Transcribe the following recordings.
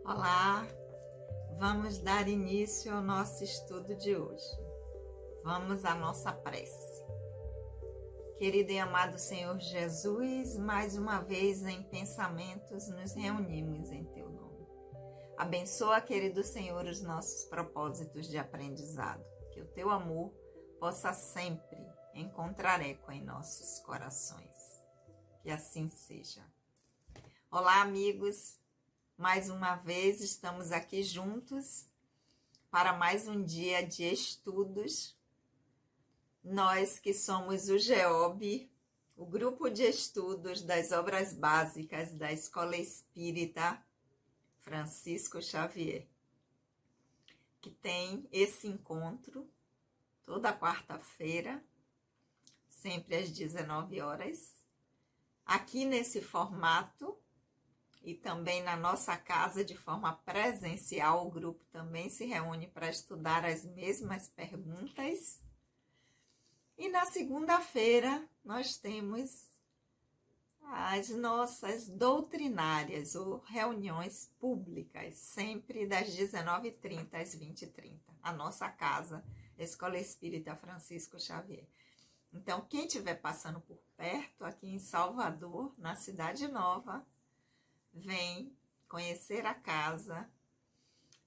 Olá, vamos dar início ao nosso estudo de hoje. Vamos à nossa prece. Querido e amado Senhor Jesus, mais uma vez em pensamentos nos reunimos em Teu nome. Abençoa, querido Senhor, os nossos propósitos de aprendizado, que o Teu amor possa sempre encontrar eco em nossos corações. Que assim seja. Olá, amigos. Mais uma vez estamos aqui juntos para mais um dia de estudos. Nós que somos o GEOB, o Grupo de Estudos das Obras Básicas da Escola Espírita Francisco Xavier, que tem esse encontro toda quarta-feira, sempre às 19 horas, aqui nesse formato. E também na nossa casa, de forma presencial, o grupo também se reúne para estudar as mesmas perguntas. E na segunda-feira, nós temos as nossas doutrinárias, ou reuniões públicas, sempre das 19h30 às 20h30. A nossa casa, Escola Espírita Francisco Xavier. Então, quem estiver passando por perto, aqui em Salvador, na Cidade Nova, vem conhecer a casa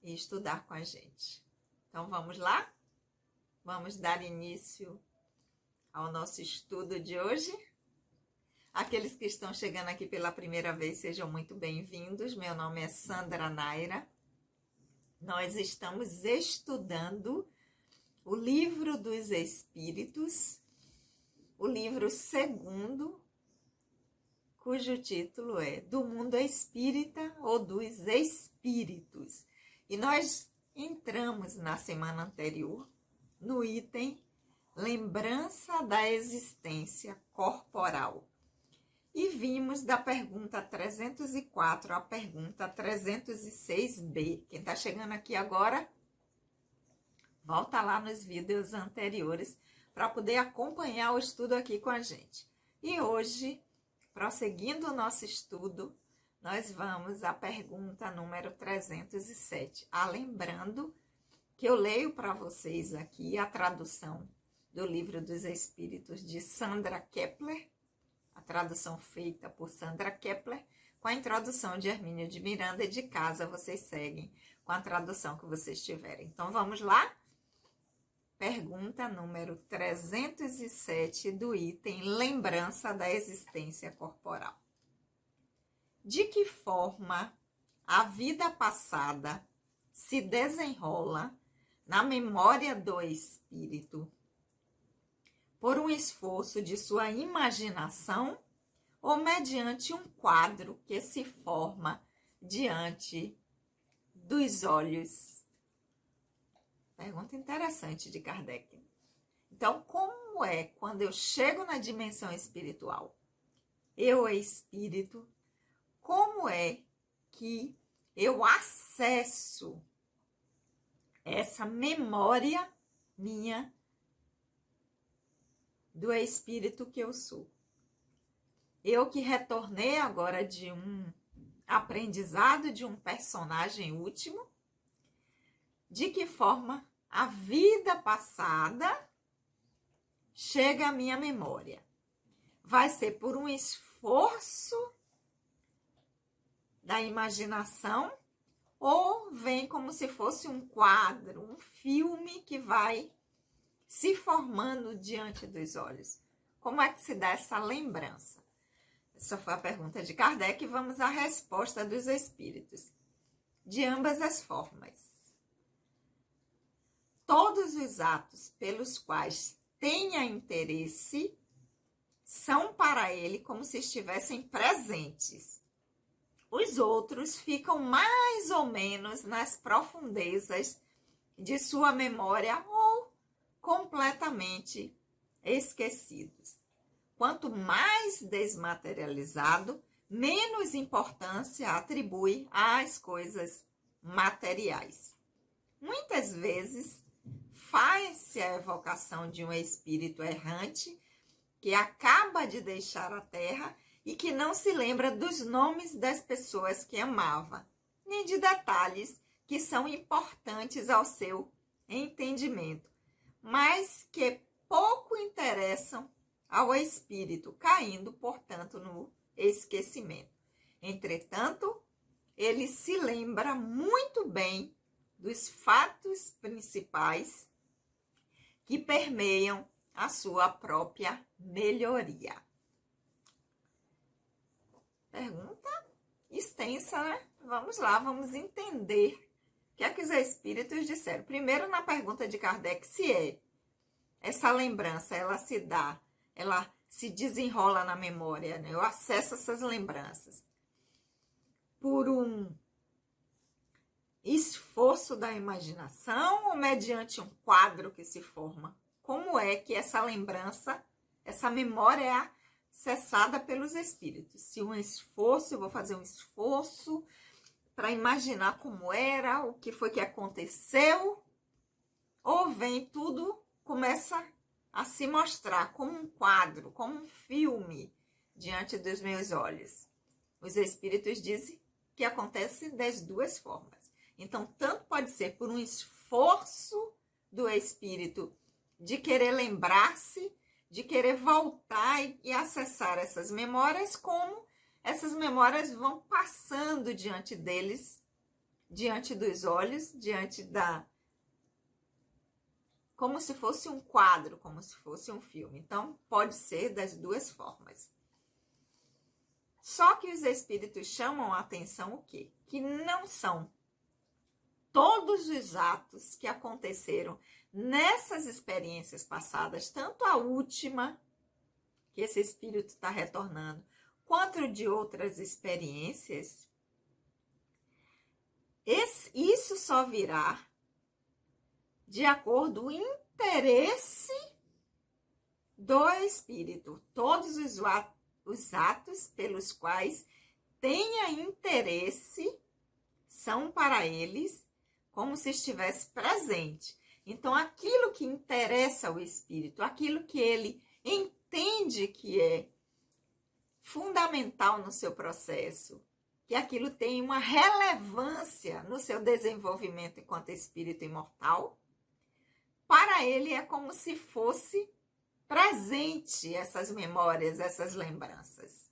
e estudar com a gente. Então vamos lá? Vamos dar início ao nosso estudo de hoje? Aqueles que estão chegando aqui pela primeira vez, sejam muito bem-vindos. Meu nome é Sandra Naira. Nós estamos estudando o Livro dos Espíritos, o livro segundo, cujo título é Do Mundo Espírita ou dos Espíritos. E nós entramos na semana anterior no item Lembrança da Existência Corporal. E vimos da pergunta 304 à pergunta 306b. Quem está chegando aqui agora, volta lá nos vídeos anteriores para poder acompanhar o estudo aqui com a gente. E hoje, prosseguindo o nosso estudo, nós vamos à pergunta número 307. Lembrando que eu leio para vocês aqui a tradução do Livro dos Espíritos de Sandra Kepler, a tradução feita por Sandra Kepler, com a introdução de Hermínio de Miranda, e de casa vocês seguem com a tradução que vocês tiverem. Então vamos lá? Pergunta número 307 do item Lembrança da Existência Corporal. De que forma a vida passada se desenrola na memória do espírito? Por um esforço de sua imaginação ou mediante um quadro que se forma diante dos olhos? Pergunta interessante de Kardec. Então, como é quando eu chego na dimensão espiritual? Eu, espírito, como é que eu acesso essa memória minha do espírito que eu sou? Eu que retornei agora de um aprendizado de um personagem último, de que forma a vida passada chega à minha memória? Vai ser por um esforço da imaginação ou vem como se fosse um quadro, um filme que vai se formando diante dos olhos? Como é que se dá essa lembrança? Essa foi a pergunta de Kardec e vamos à resposta dos espíritos. De ambas as formas. Todos os atos pelos quais tenha interesse são para ele como se estivessem presentes. Os outros ficam mais ou menos nas profundezas de sua memória ou completamente esquecidos. Quanto mais desmaterializado, menos importância atribui às coisas materiais. Muitas vezes, faz-se a evocação de um espírito errante que acaba de deixar a terra e que não se lembra dos nomes das pessoas que amava, nem de detalhes que são importantes ao seu entendimento, mas que pouco interessam ao espírito, caindo, portanto, no esquecimento. Entretanto, ele se lembra muito bem dos fatos principais que permeiam a sua própria melhoria. Pergunta extensa, né? Vamos lá, vamos entender o que é que os espíritos disseram. Primeiro, na pergunta de Kardec, se essa lembrança, ela se desenrola na memória, né? Eu acesso essas lembranças por um esforço da imaginação ou mediante um quadro que se forma? Como é que essa lembrança, essa memória é acessada pelos espíritos? Se um esforço, eu vou fazer um esforço para imaginar como era, o que foi que aconteceu, ou vem tudo, começa a se mostrar como um quadro, como um filme diante dos meus olhos. Os espíritos dizem que acontece das duas formas. Então, tanto pode ser por um esforço do espírito de querer lembrar-se, de querer voltar e acessar essas memórias, como essas memórias vão passando diante deles, diante dos olhos, como se fosse um quadro, como se fosse um filme. Então, pode ser das duas formas. Só que os espíritos chamam a atenção o quê? Que não são todos os atos que aconteceram nessas experiências passadas, tanto a última, que esse espírito está retornando, quanto de outras experiências, isso só virá de acordo com o interesse do espírito. Todos os atos pelos quais tenha interesse são para eles como se estivesse presente. Então, aquilo que interessa ao espírito, aquilo que ele entende que é fundamental no seu processo, que aquilo tem uma relevância no seu desenvolvimento enquanto espírito imortal, para ele é como se fosse presente essas memórias, essas lembranças.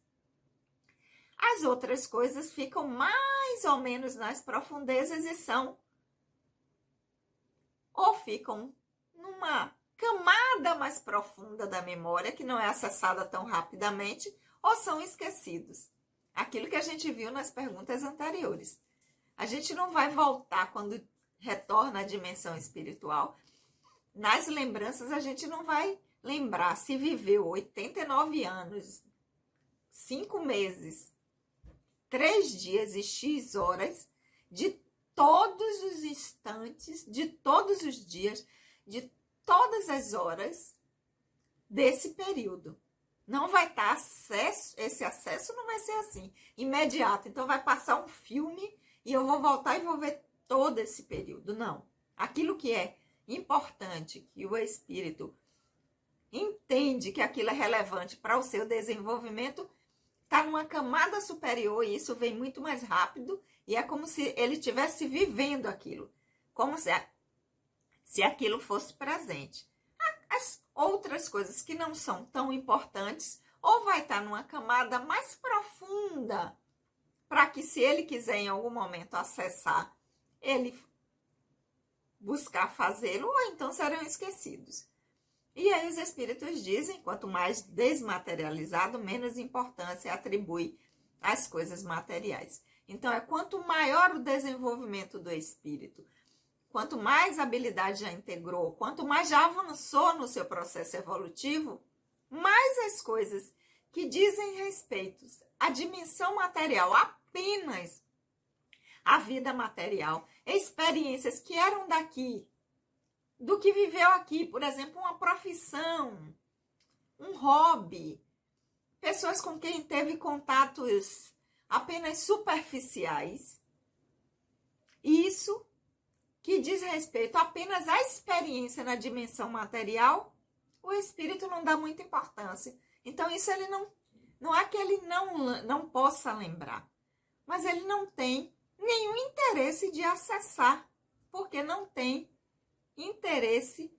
As outras coisas ficam mais ou menos nas profundezas e ficam numa camada mais profunda da memória, que não é acessada tão rapidamente, ou são esquecidos. Aquilo que a gente viu nas perguntas anteriores. A gente não vai voltar quando retorna à dimensão espiritual. Nas lembranças, a gente não vai lembrar se viveu 89 anos, 5 meses, 3 dias e X horas, de todos os instantes, de todos os dias, de todas as horas desse período. Não vai estar esse acesso não vai ser assim, imediato. Então, vai passar um filme e eu vou voltar e vou ver todo esse período. Não. Aquilo que é importante, que o espírito entende que aquilo é relevante para o seu desenvolvimento, está numa camada superior e isso vem muito mais rápido e é como se ele estivesse vivendo aquilo, como se aquilo fosse presente. As outras coisas que não são tão importantes, ou vai estar numa camada mais profunda, para que se ele quiser em algum momento acessar, ele buscar fazê-lo, ou então serão esquecidos. E aí os espíritos dizem, quanto mais desmaterializado, menos importância atribui às coisas materiais. Então, quanto maior o desenvolvimento do espírito, quanto mais habilidade já integrou, quanto mais já avançou no seu processo evolutivo, mais as coisas que dizem respeito à dimensão material, apenas a vida material, experiências que eram daqui, do que viveu aqui, por exemplo, uma profissão, um hobby, pessoas com quem teve contatos apenas superficiais. Isso que diz respeito apenas à experiência na dimensão material, o espírito não dá muita importância. Então, isso ele não é que ele não possa lembrar, mas ele não tem nenhum interesse de acessar, porque não tem interesse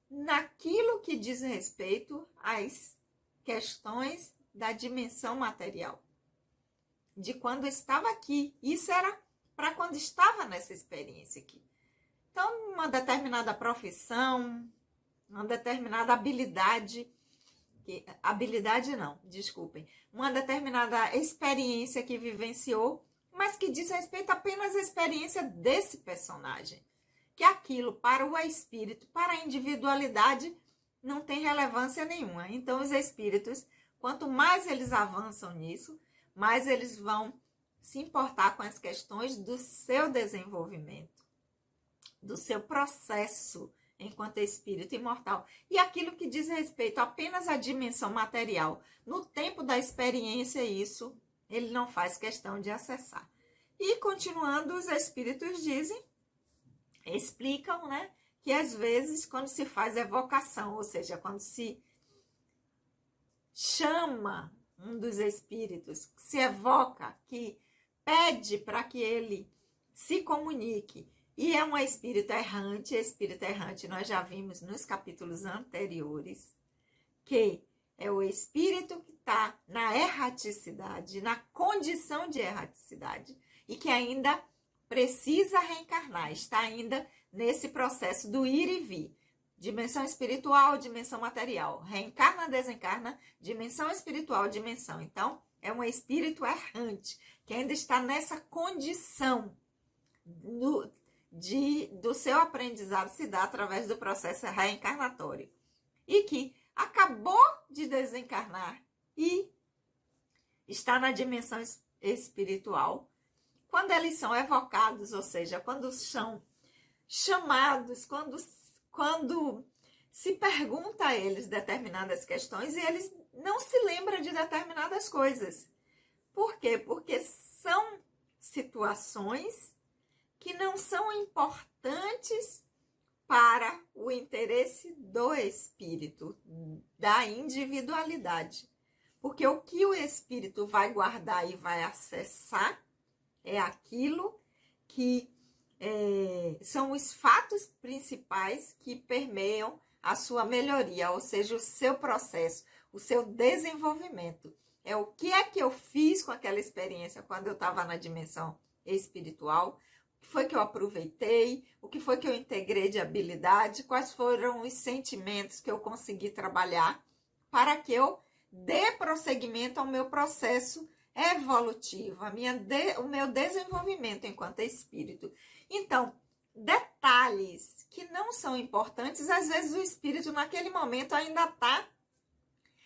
naquilo que diz respeito às questões da dimensão material. De quando estava aqui. Isso era para quando estava nessa experiência aqui. Então, uma determinada profissão, uma determinada habilidade, uma determinada experiência que vivenciou, mas que diz respeito apenas à experiência desse personagem. Que aquilo para o espírito, para a individualidade, não tem relevância nenhuma. Então, os espíritos, quanto mais eles avançam nisso, mais eles vão se importar com as questões do seu desenvolvimento, do seu processo enquanto espírito imortal. E aquilo que diz respeito apenas à dimensão material, no tempo da experiência, isso ele não faz questão de acessar. E continuando, os espíritos explicam, né, que às vezes quando se faz evocação, ou seja, quando se chama um dos espíritos, se evoca, que pede para que ele se comunique, e é um espírito errante nós já vimos nos capítulos anteriores, que é o espírito que está na erraticidade, na condição de erraticidade, e que ainda precisa reencarnar, está ainda nesse processo do ir e vir. Dimensão espiritual, dimensão material. Reencarna, desencarna, dimensão espiritual, dimensão. Então, é um espírito errante, que ainda está nessa condição do seu aprendizado se dá através do processo reencarnatório. E que acabou de desencarnar e está na dimensão espiritual. Quando eles são evocados, ou seja, quando são chamados, quando se pergunta a eles determinadas questões e eles não se lembram de determinadas coisas. Por quê? Porque são situações que não são importantes para o interesse do espírito, da individualidade. Porque o que o espírito vai guardar e vai acessar é aquilo que são os fatos principais que permeiam a sua melhoria, ou seja, o seu processo, o seu desenvolvimento. É o que é que eu fiz com aquela experiência quando eu estava na dimensão espiritual, o que foi que eu aproveitei, o que foi que eu integrei de habilidade, quais foram os sentimentos que eu consegui trabalhar para que eu dê prosseguimento ao meu processo evolutivo, o meu desenvolvimento enquanto espírito. Então, detalhes que não são importantes, às vezes o espírito naquele momento ainda está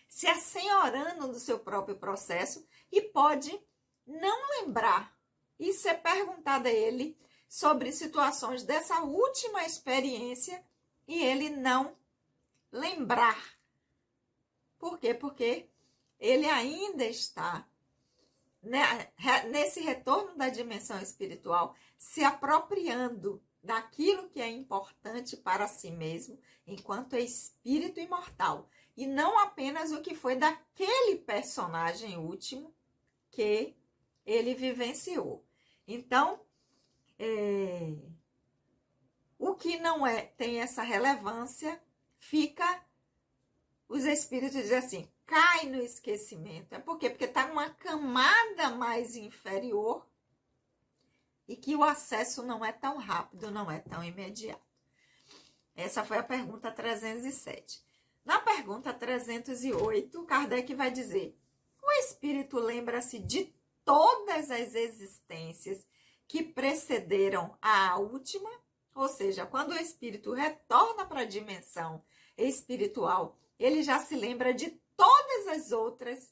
se assenhorando do seu próprio processo e pode não lembrar e ser perguntado a ele sobre situações dessa última experiência e ele não lembrar. Por quê? Porque ele ainda está nesse retorno da dimensão espiritual, se apropriando daquilo que é importante para si mesmo, enquanto espírito imortal. E não apenas o que foi daquele personagem último que ele vivenciou. Então, o que não tem essa relevância, os espíritos dizem assim, cai no esquecimento. É por quê? Porque está numa camada mais inferior e que o acesso não é tão rápido, não é tão imediato. Essa foi a pergunta 307. Na pergunta 308, Kardec vai dizer, o espírito lembra-se de todas as existências que precederam a última? Ou seja, quando o espírito retorna para a dimensão espiritual, ele já se lembra de todas as outras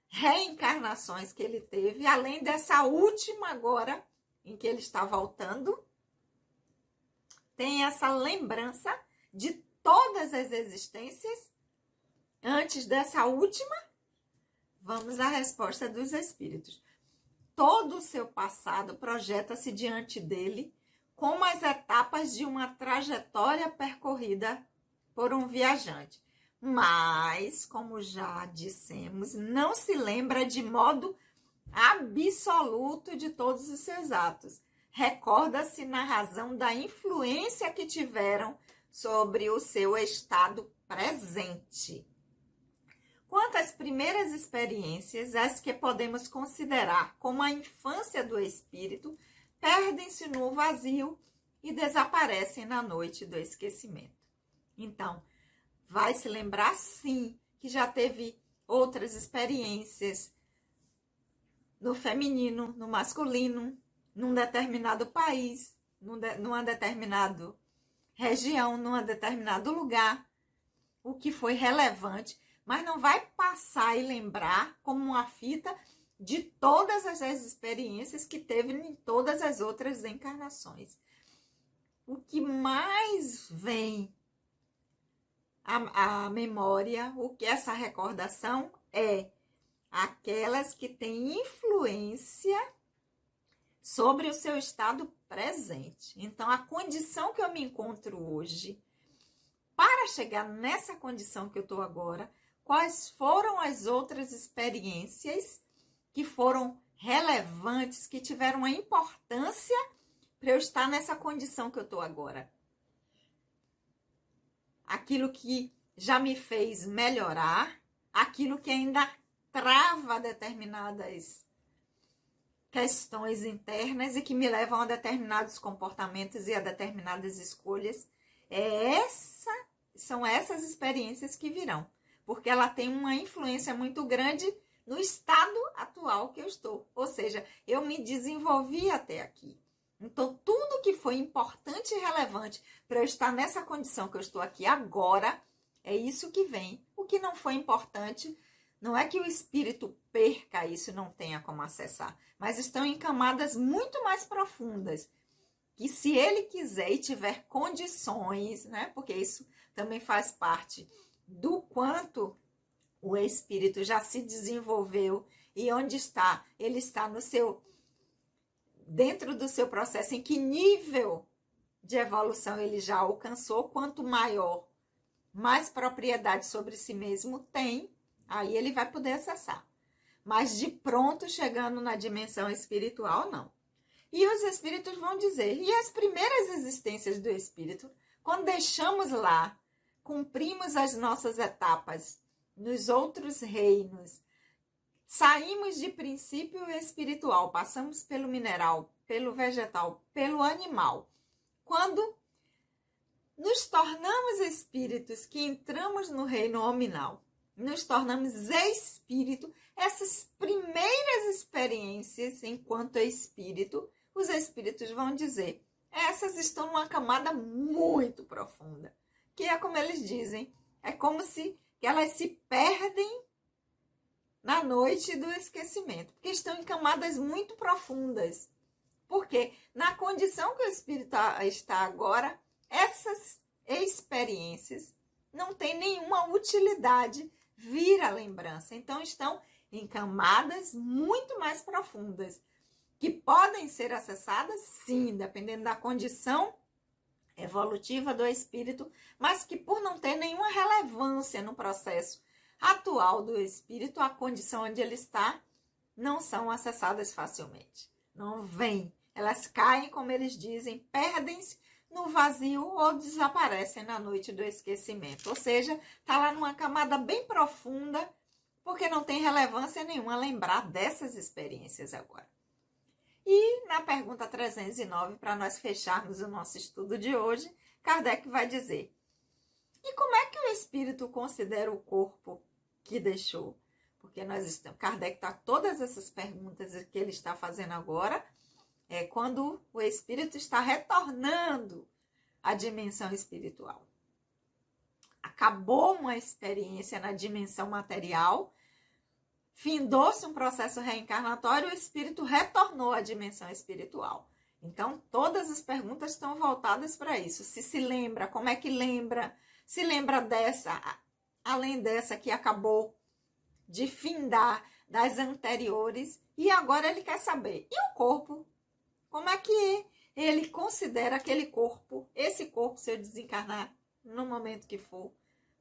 reencarnações que ele teve, além dessa última agora, em que ele está voltando, tem essa lembrança de todas as existências antes dessa última? Vamos à resposta dos espíritos. Todo o seu passado projeta-se diante dele como as etapas de uma trajetória percorrida por um viajante. Mas, como já dissemos, não se lembra de modo absoluto de todos os seus atos. Recorda-se na razão da influência que tiveram sobre o seu estado presente. Quanto às primeiras experiências, as que podemos considerar como a infância do espírito, perdem-se no vazio e desaparecem na noite do esquecimento. Então, vai se lembrar sim que já teve outras experiências no feminino, no masculino, num determinado país, numa determinada região, num determinado lugar, o que foi relevante, mas não vai passar e lembrar como uma fita de todas as experiências que teve em todas as outras encarnações. O que mais vem à memória, o que essa recordação é aquelas que têm influência sobre o seu estado presente. Então, a condição que eu me encontro hoje, para chegar nessa condição que eu estou agora, quais foram as outras experiências que foram relevantes, que tiveram uma importância para eu estar nessa condição que eu estou agora? Aquilo que já me fez melhorar, aquilo que ainda trava determinadas questões internas e que me levam a determinados comportamentos e a determinadas escolhas. São essas experiências que virão, porque ela tem uma influência muito grande no estado atual que eu estou. Ou seja, eu me desenvolvi até aqui. Então, tudo que foi importante e relevante para eu estar nessa condição que eu estou aqui agora, é isso que vem. O que não foi importante, não é que o espírito perca isso e não tenha como acessar, mas estão em camadas muito mais profundas, que se ele quiser e tiver condições, né? Porque isso também faz parte do quanto o espírito já se desenvolveu e onde está, ele está dentro do seu processo, em que nível de evolução ele já alcançou, quanto maior, mais propriedade sobre si mesmo tem, aí ele vai poder acessar. Mas de pronto, chegando na dimensão espiritual, não. E os espíritos vão dizer, e as primeiras existências do espírito, quando deixamos lá, cumprimos as nossas etapas nos outros reinos, saímos de princípio espiritual, passamos pelo mineral, pelo vegetal, pelo animal. Quando nos tornamos espíritos, que entramos no reino hominal, nos tornamos espírito, essas primeiras experiências enquanto espírito, os espíritos vão dizer, essas estão numa camada muito profunda, que é como eles dizem, é como se elas se perdem na noite do esquecimento, porque estão em camadas muito profundas. Porque na condição que o espírito está agora, essas experiências não têm nenhuma utilidade vir à lembrança. Então, estão em camadas muito mais profundas, que podem ser acessadas, sim, dependendo da condição evolutiva do espírito, mas que por não ter nenhuma relevância no processo atual do espírito, a condição onde ele está, não são acessadas facilmente. Não vêm. Elas caem, como eles dizem, perdem-se no vazio ou desaparecem na noite do esquecimento. Ou seja, está lá numa camada bem profunda, porque não tem relevância nenhuma lembrar dessas experiências agora. E na pergunta 309, para nós fecharmos o nosso estudo de hoje, Kardec vai dizer, e como é que o espírito considera o corpo que deixou? Porque Kardec está todas essas perguntas que ele está fazendo agora, quando o espírito está retornando à dimensão espiritual. Acabou uma experiência na dimensão material, findou-se um processo reencarnatório, o espírito retornou à dimensão espiritual. Então, todas as perguntas estão voltadas para isso. Se lembra, como é que lembra? Se lembra dessa, além dessa que acabou de findar das anteriores, e agora ele quer saber, e o corpo? Como é que ele considera aquele corpo, esse corpo, se eu desencarnar no momento que for?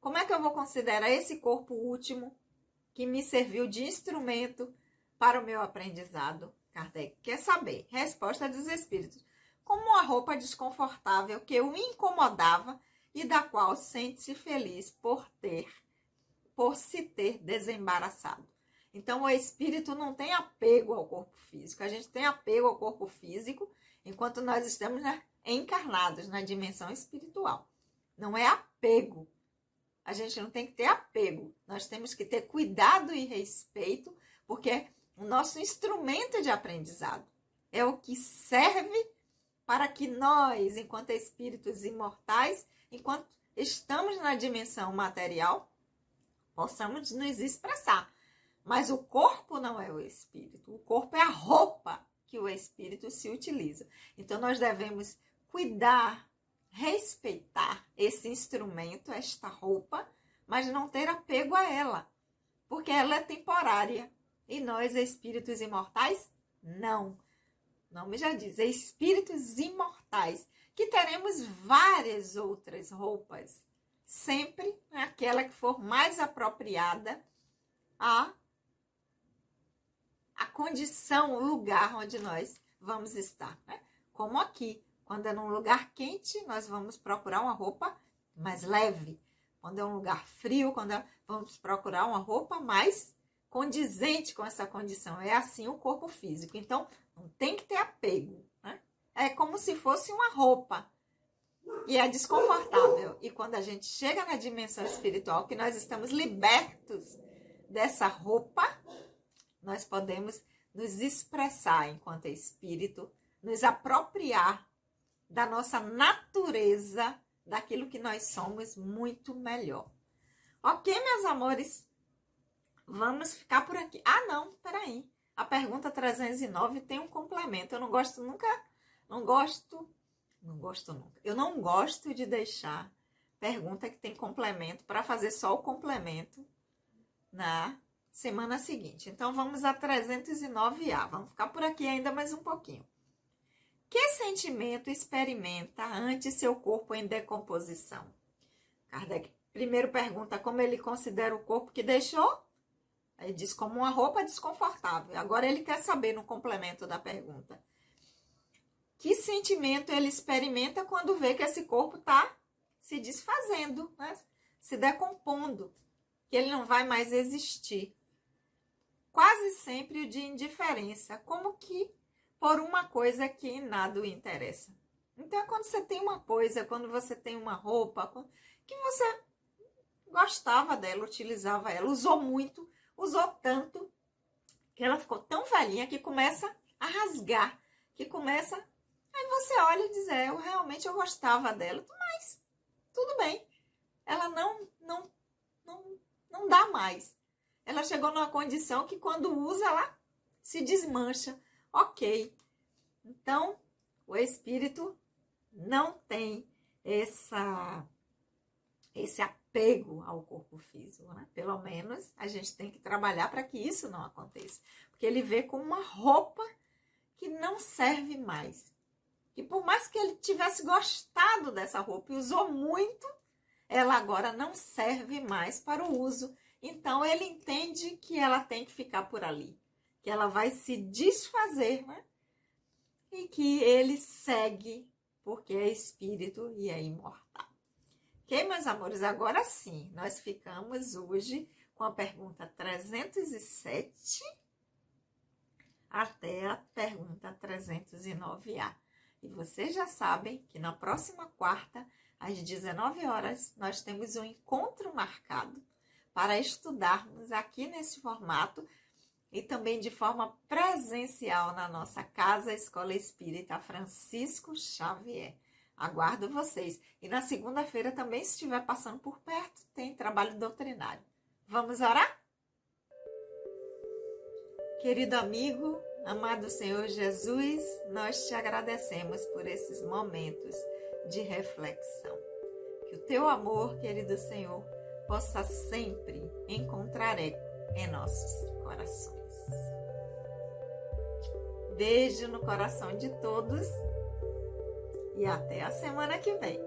Como é que eu vou considerar esse corpo último que me serviu de instrumento para o meu aprendizado? Kardec quer saber. Resposta dos espíritos. Como uma roupa desconfortável que o incomodava e da qual sente-se feliz por se ter desembaraçado. Então, o espírito não tem apego ao corpo físico. A gente tem apego ao corpo físico enquanto nós estamos encarnados na dimensão espiritual. Não é apego. A gente não tem que ter apego. Nós temos que ter cuidado e respeito, porque é o nosso instrumento de aprendizado. É o que serve para que nós, enquanto espíritos imortais, enquanto estamos na dimensão material, possamos nos expressar. Mas o corpo não é o espírito. O corpo é a roupa que o espírito se utiliza. Então, nós devemos cuidar, respeitar esse instrumento, esta roupa, mas não ter apego a ela, porque ela é temporária. E nós, espíritos imortais, não. O nome já diz, espíritos imortais, que teremos várias outras roupas, sempre aquela que for mais apropriada à condição, o lugar onde nós vamos estar, né? Como aqui, quando é num lugar quente, nós vamos procurar uma roupa mais leve. Quando é um lugar frio, vamos procurar uma roupa mais condizente com essa condição. É assim o corpo físico. Então, não tem que ter apego, né? É como se fosse uma roupa. E é desconfortável. E quando a gente chega na dimensão espiritual, que nós estamos libertos dessa roupa, nós podemos nos expressar enquanto espírito, nos apropriar da nossa natureza, daquilo que nós somos muito melhor. Ok, meus amores? Vamos ficar por aqui. Ah, não, peraí. A pergunta 309 tem um complemento. Eu não gosto nunca. Eu não gosto de deixar pergunta que tem complemento para fazer só o complemento na semana seguinte. Então, vamos a 309A. Vamos ficar por aqui ainda mais um pouquinho. Que sentimento experimenta ante seu corpo em decomposição? Kardec primeiro pergunta como ele considera o corpo que deixou. Ele diz como uma roupa desconfortável. Agora ele quer saber no complemento da pergunta. Que sentimento ele experimenta quando vê que esse corpo está se desfazendo, né? Se decompondo, que ele não vai mais existir? Quase sempre o de indiferença, como que por uma coisa que nada o interessa. Então, é quando você tem uma coisa, quando você tem uma roupa, que você gostava dela, utilizava ela, usou muito, usou tanto, que ela ficou tão velhinha que começa a rasgar, que começa... Aí você olha e diz, eu gostava dela, mas tudo bem. Ela não dá mais. Ela chegou numa condição que quando usa, ela se desmancha. Ok. Então, o espírito não tem esse apego ao corpo físico, né? Pelo menos a gente tem que trabalhar para que isso não aconteça. Porque ele vê como uma roupa que não serve mais. E por mais que ele tivesse gostado dessa roupa e usou muito, ela agora não serve mais para o uso. Então, ele entende que ela tem que ficar por ali, que ela vai se desfazer, né? E que ele segue, porque é espírito e é imortal. Ok, meus amores? Agora sim, nós ficamos hoje com a pergunta 307 até a pergunta 309A. E vocês já sabem que na próxima quarta, às 19 horas, nós temos um encontro marcado para estudarmos aqui nesse formato e também de forma presencial na nossa Casa Escola Espírita Francisco Xavier. Aguardo vocês. E na segunda-feira também, se estiver passando por perto, tem trabalho doutrinário. Vamos orar? Querido amigo, amado Senhor Jesus, nós te agradecemos por esses momentos de reflexão. Que o teu amor, querido Senhor, possa sempre encontrar eco em nossos corações. Beijo no coração de todos e até a semana que vem.